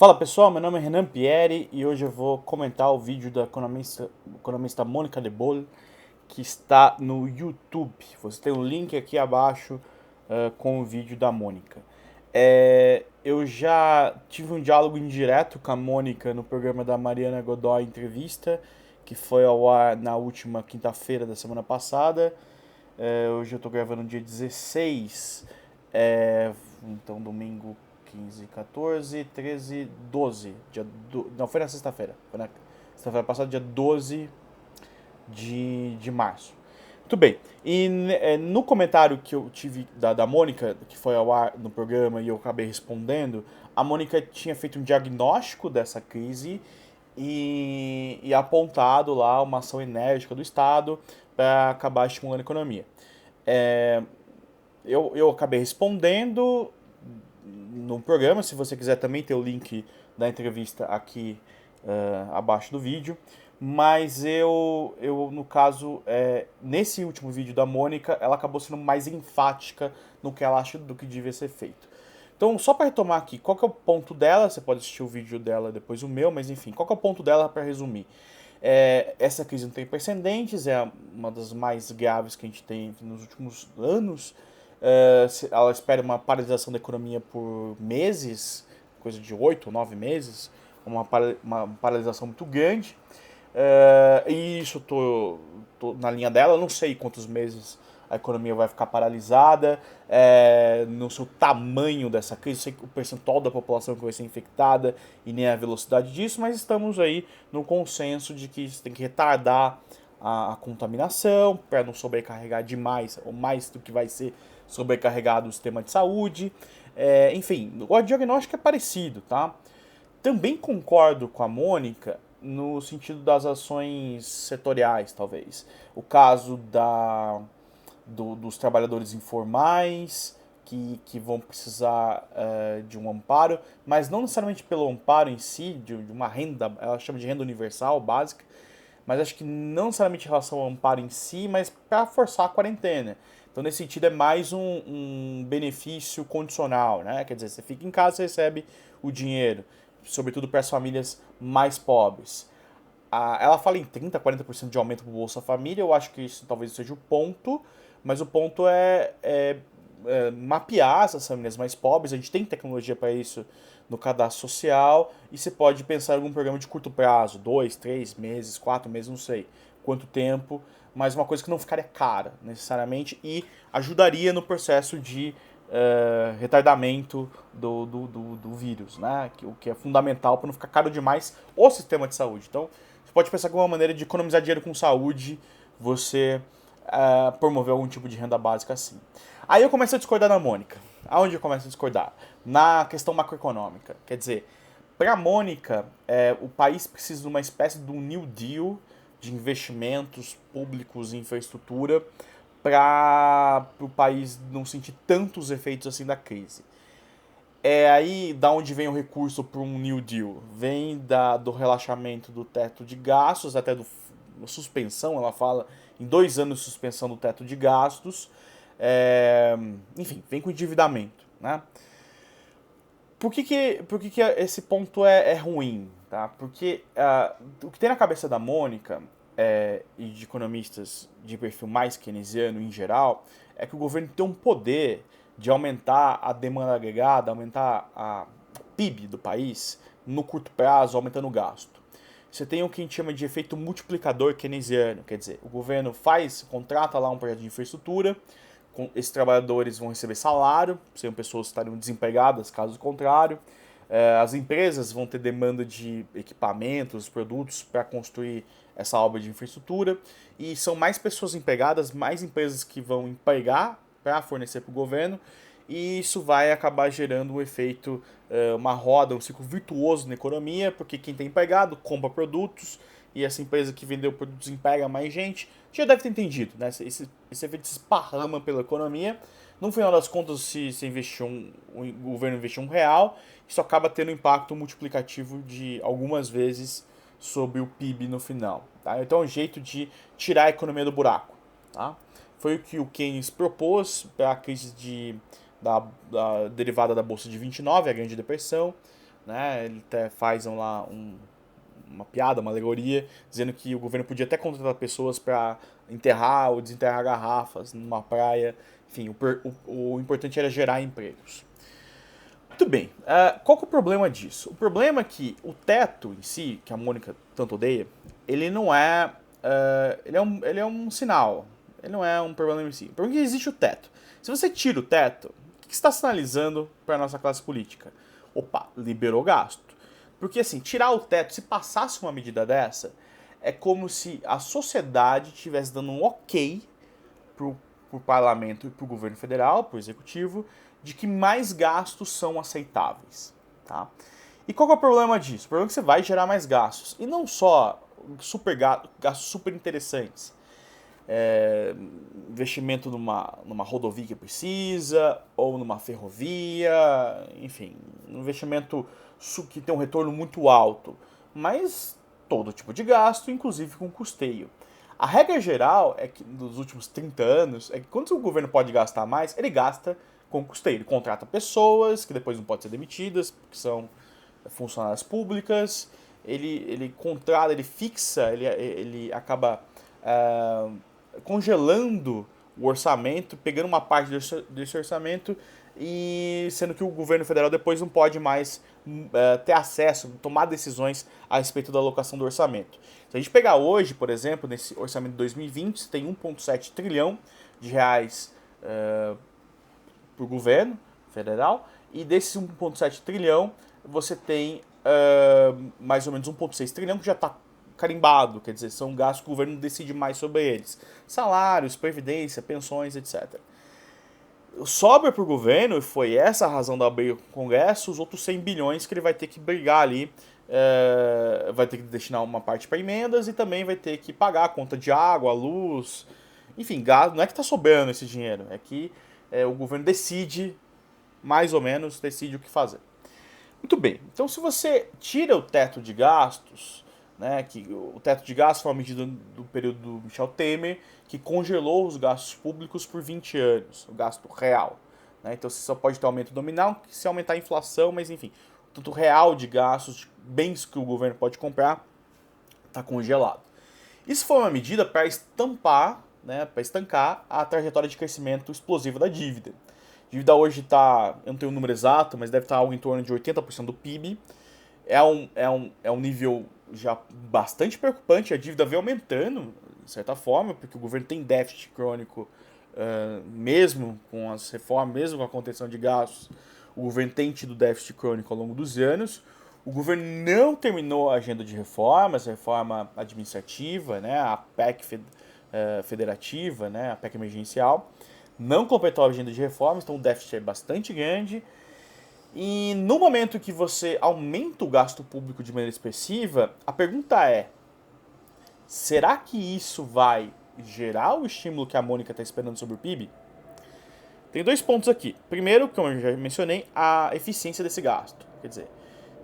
Fala pessoal, meu nome é Renan Pieri e hoje eu vou comentar o vídeo da economista Mônica de Boll que está no YouTube. Você tem o link aqui abaixo com o vídeo da Mônica. Eu já tive um diálogo indireto com a Mônica no programa da Mariana Godoy Entrevista, que foi ao ar na última quinta-feira da semana passada. Hoje eu estou gravando no dia 16, então domingo 15, 14, 13, 12. Não, foi na sexta-feira. Foi na sexta-feira passada, dia 12 de março. Muito bem. E no comentário que eu tive da Mônica, que foi ao ar no programa e eu acabei respondendo, a Mônica tinha feito um diagnóstico dessa crise e apontado lá uma ação enérgica do Estado para acabar estimulando a economia. É, eu acabei respondendo no programa, se você quiser também ter o link da entrevista aqui abaixo do vídeo. Mas no caso, nesse último vídeo da Mônica, ela acabou sendo mais enfática no que ela acha do que devia ser feito. Então, só para retomar aqui, qual que é o ponto dela? Você pode assistir o vídeo dela depois o meu, mas enfim, qual que é o ponto dela para resumir? Essa crise não tem precedentes, é uma das mais graves que a gente tem nos últimos anos. Ela espera uma paralisação da economia por meses, coisa de 8 ou 9 meses, uma paralisação muito grande. E isso tô na linha dela, eu não sei quantos meses a economia vai ficar paralisada, não sei o tamanho dessa crise, sei o percentual da população que vai ser infectada e nem a velocidade disso, mas estamos aí no consenso de que isso tem que retardar a contaminação para não sobrecarregar demais, ou mais do que vai ser sobrecarregado o sistema de saúde. Enfim, o diagnóstico é parecido, tá? Também concordo com a Mônica no sentido das ações setoriais, talvez. O caso dos trabalhadores informais, que vão precisar de um amparo, mas não necessariamente pelo amparo em si, de uma renda, ela chama de renda universal, básica, mas acho que não necessariamente em relação ao amparo em si, mas para forçar a quarentena. Então, nesse sentido, é mais um benefício condicional, né? Quer dizer, você fica em casa e recebe o dinheiro, sobretudo para as famílias mais pobres. Ela fala em 30, 40% de aumento para o Bolsa Família, eu acho que isso talvez seja o ponto, mas o ponto é mapear essas famílias mais pobres, a gente tem tecnologia para isso no cadastro social, e você pode pensar em algum programa de curto prazo, 2, 3 meses, 4 meses, não sei quanto tempo, mas uma coisa que não ficaria cara, necessariamente, e ajudaria no processo de retardamento do vírus, né? O que é fundamental para não ficar caro demais o sistema de saúde. Então, você pode pensar que uma maneira de economizar dinheiro com saúde, você promover algum tipo de renda básica assim. Aí eu começo a discordar da Mônica. Aonde eu começo a discordar? Na questão macroeconômica. Quer dizer, para a Mônica, o país precisa de uma espécie de um New Deal de investimentos públicos em infraestrutura para o país não sentir tantos efeitos assim da crise. É aí da onde vem o recurso para um New Deal. Vem do relaxamento do teto de gastos, até do suspensão, ela fala em 2 anos de suspensão do teto de gastos. Enfim, vem com endividamento. Né? Por que esse ponto é ruim? Tá? Porque o que tem na cabeça da Mônica e de economistas de perfil mais keynesiano em geral é que o governo tem um poder de aumentar a demanda agregada, aumentar a PIB do país no curto prazo, aumentando o gasto. Você tem o que a gente chama de efeito multiplicador keynesiano, quer dizer, o governo contrata lá um projeto de infraestrutura, esses trabalhadores vão receber salário, seriam pessoas que estariam desempregadas, caso contrário. As empresas vão ter demanda de equipamentos, produtos para construir essa obra de infraestrutura. E são mais pessoas empregadas, mais empresas que vão empregar para fornecer para o governo. E isso vai acabar gerando um efeito, uma roda, um ciclo virtuoso na economia, porque quem tem empregado compra produtos e essa empresa que vendeu produtos emprega mais gente. Já deve ter entendido, né? Esse efeito se esparrama pela economia. No final das contas, se investir o governo investir R$ 1, isso acaba tendo um impacto multiplicativo de algumas vezes sobre o PIB no final. Tá? Então é um jeito de tirar a economia do buraco. Tá? Foi o que o Keynes propôs para a crise derivada da Bolsa de 29, a Grande Depressão. né? Ele até faz lá uma piada, uma alegoria, dizendo que o governo podia até contratar pessoas para enterrar ou desenterrar garrafas numa praia. Enfim, o importante era gerar empregos. Muito bem. Qual que é o problema disso? O problema é que o teto em si, que a Mônica tanto odeia, ele não é. Ele é um sinal. Ele não é um problema em si. O problema é que existe o teto. Se você tira o teto, o que está sinalizando para a nossa classe política? Opa, liberou gasto. Porque assim, tirar o teto, se passasse uma medida dessa, é como se a sociedade estivesse dando um ok pro parlamento e pro governo federal, pro executivo, de que mais gastos são aceitáveis, tá? E qual que é o problema disso? O problema é que você vai gerar mais gastos. E não só gastos super interessantes. Investimento numa rodovia que precisa, ou numa ferrovia, enfim, um investimento que tem um retorno muito alto, mas todo tipo de gasto, inclusive com custeio. A regra geral é que nos últimos 30 anos é que quando o governo pode gastar mais, ele gasta com custeio. Ele contrata pessoas que depois não podem ser demitidas, porque são funcionárias públicas, ele contrata, ele fixa, ele acaba congelando o orçamento, pegando uma parte desse orçamento e sendo que o governo federal depois não pode mais ter acesso, tomar decisões a respeito da alocação do orçamento. Se a gente pegar hoje, por exemplo, nesse orçamento de 2020, tem 1,7 trilhão de reais para o governo federal, e desses 1,7 trilhão, você tem mais ou menos 1,6 trilhão que já está carimbado, quer dizer, são gastos que o governo decide mais sobre eles. Salários, previdência, pensões, etc. Sobra para o governo, e foi essa a razão da briga com o Congresso, os outros 100 bilhões que ele vai ter que brigar ali, vai ter que destinar uma parte para emendas e também vai ter que pagar a conta de água, luz, enfim, gás. Não é que está sobrando esse dinheiro, é que o governo decide, mais ou menos, decide o que fazer. Muito bem, então se você tira o teto de gastos, né, que o teto de gastos foi uma medida do período do Michel Temer, que congelou os gastos públicos por 20 anos, o gasto real. Né, então você só pode ter aumento nominal se aumentar a inflação, mas enfim, o tanto real de gastos, de bens que o governo pode comprar, está congelado. Isso foi uma medida para estampar, né, para estancar a trajetória de crescimento explosivo da dívida. A dívida hoje está, eu não tenho o número exato, mas deve estar algo em torno de 80% do PIB. É um nível já bastante preocupante. A dívida vem aumentando, de certa forma, porque o governo tem déficit crônico, mesmo com as reformas, mesmo com a contenção de gastos. O governo tem tido déficit crônico ao longo dos anos. O governo não terminou a agenda de reformas, a reforma administrativa, né, a PEC federativa, né, a PEC emergencial. Não completou a agenda de reformas, então o déficit é bastante grande. E no momento que você aumenta o gasto público de maneira expressiva, a pergunta é: será que isso vai gerar o estímulo que a Mônica está esperando sobre o PIB? Tem dois pontos aqui. Primeiro, como eu já mencionei, a eficiência desse gasto. Quer dizer,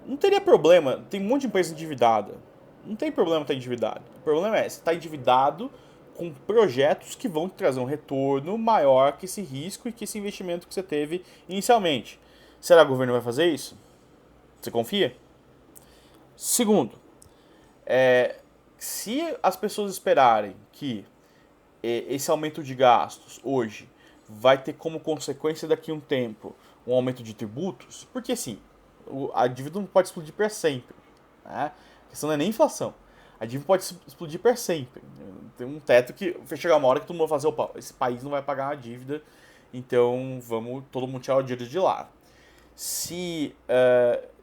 não teria problema, tem um monte de empresa endividada. Não tem problema estar endividado. O problema é, você está endividado com projetos que vão trazer um retorno maior que esse risco e que esse investimento que você teve inicialmente. Será que o governo vai fazer isso? Você confia? Segundo, se as pessoas esperarem que esse aumento de gastos hoje vai ter como consequência daqui a um tempo um aumento de tributos, porque assim, a dívida não pode explodir para sempre. Né? A questão não é nem inflação. A dívida pode explodir para sempre. Tem um teto que vai chegar uma hora que todo mundo vai fazer, opa, esse país não vai pagar a dívida, então vamos todo mundo tirar o dinheiro de lá. Se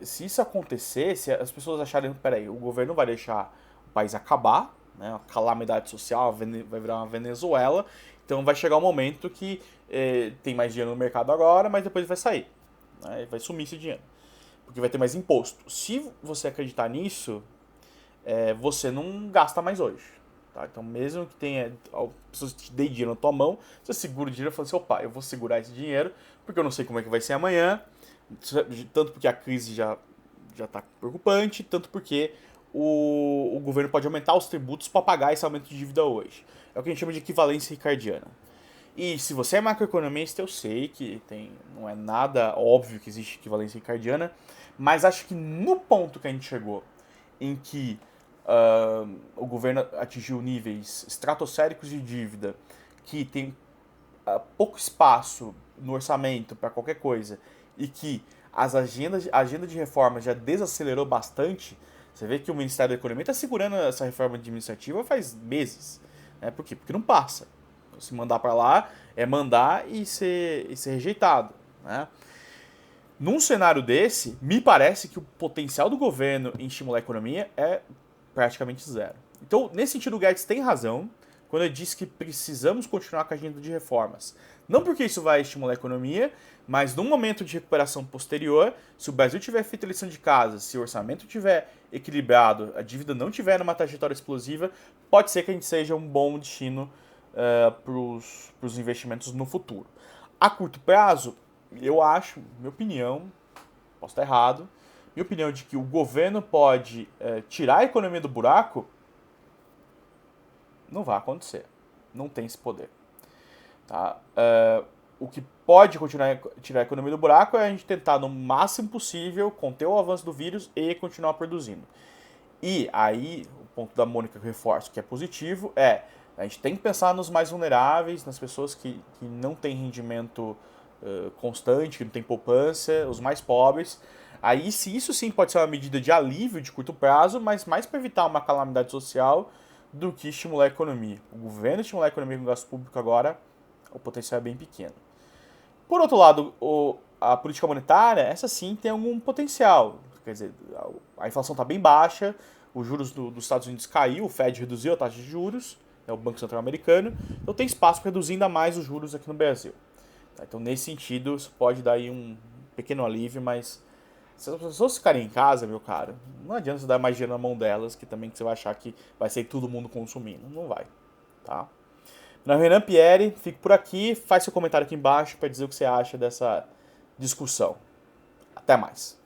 isso acontecer, se as pessoas acharem, peraí, o governo vai deixar o país acabar, né, uma calamidade social, vai virar uma Venezuela, então vai chegar um momento que tem mais dinheiro no mercado agora, mas depois vai sair, né, vai sumir esse dinheiro, porque vai ter mais imposto. Se você acreditar nisso, você não gasta mais hoje. Tá? Então, mesmo que tenha pessoas que te deem dinheiro na tua mão, você segura o dinheiro e fala assim, opa, eu vou segurar esse dinheiro, porque eu não sei como é que vai ser amanhã, tanto porque a crise já está preocupante, tanto porque o governo pode aumentar os tributos para pagar esse aumento de dívida hoje. É o que a gente chama de equivalência ricardiana. E se você é macroeconomista, eu sei que não é nada óbvio que existe equivalência ricardiana, mas acho que no ponto que a gente chegou, em que o governo atingiu níveis estratosféricos de dívida, que tem pouco espaço no orçamento para qualquer coisa, e que a agenda de reforma já desacelerou bastante, você vê que o Ministério da Economia está segurando essa reforma administrativa faz meses. Né? Por quê? Porque não passa. Se mandar para lá, é mandar e ser rejeitado. Né? Num cenário desse, me parece que o potencial do governo em estimular a economia é praticamente zero. Então, nesse sentido, o Guedes tem razão quando ele diz que precisamos continuar com a agenda de reformas. Não porque isso vai estimular a economia, mas num momento de recuperação posterior, se o Brasil tiver feito a lição de casa, se o orçamento tiver equilibrado, a dívida não tiver numa trajetória explosiva, pode ser que a gente seja um bom destino para os investimentos no futuro. A curto prazo, eu acho, minha opinião, posso estar errado, minha opinião de que o governo pode tirar a economia do buraco, não vai acontecer. Não tem esse poder. Tá? O que pode continuar tirar a economia do buraco é a gente tentar, no máximo possível, conter o avanço do vírus e continuar produzindo. E aí, o ponto da Mônica que eu reforço, que é positivo, a gente tem que pensar nos mais vulneráveis, nas pessoas que não têm rendimento constante, que não tem poupança, os mais pobres. Aí, se isso sim pode ser uma medida de alívio de curto prazo, mas mais para evitar uma calamidade social do que estimular a economia. O governo estimular a economia com gasto público agora, o potencial é bem pequeno. Por outro lado, a política monetária, essa sim tem algum potencial. Quer dizer, a inflação está bem baixa, os juros dos Estados Unidos caiu, o Fed reduziu a taxa de juros, o Banco Central Americano, então tem espaço para reduzir ainda mais os juros aqui no Brasil. Então, nesse sentido, isso pode dar aí um pequeno alívio, mas se as pessoas ficarem em casa, meu caro, não adianta você dar mais dinheiro na mão delas, que também você vai achar que vai ser todo mundo consumindo. Não vai, tá? Meu nome é Renan Pieri, fico por aqui, faz seu comentário aqui embaixo para dizer o que você acha dessa discussão. Até mais.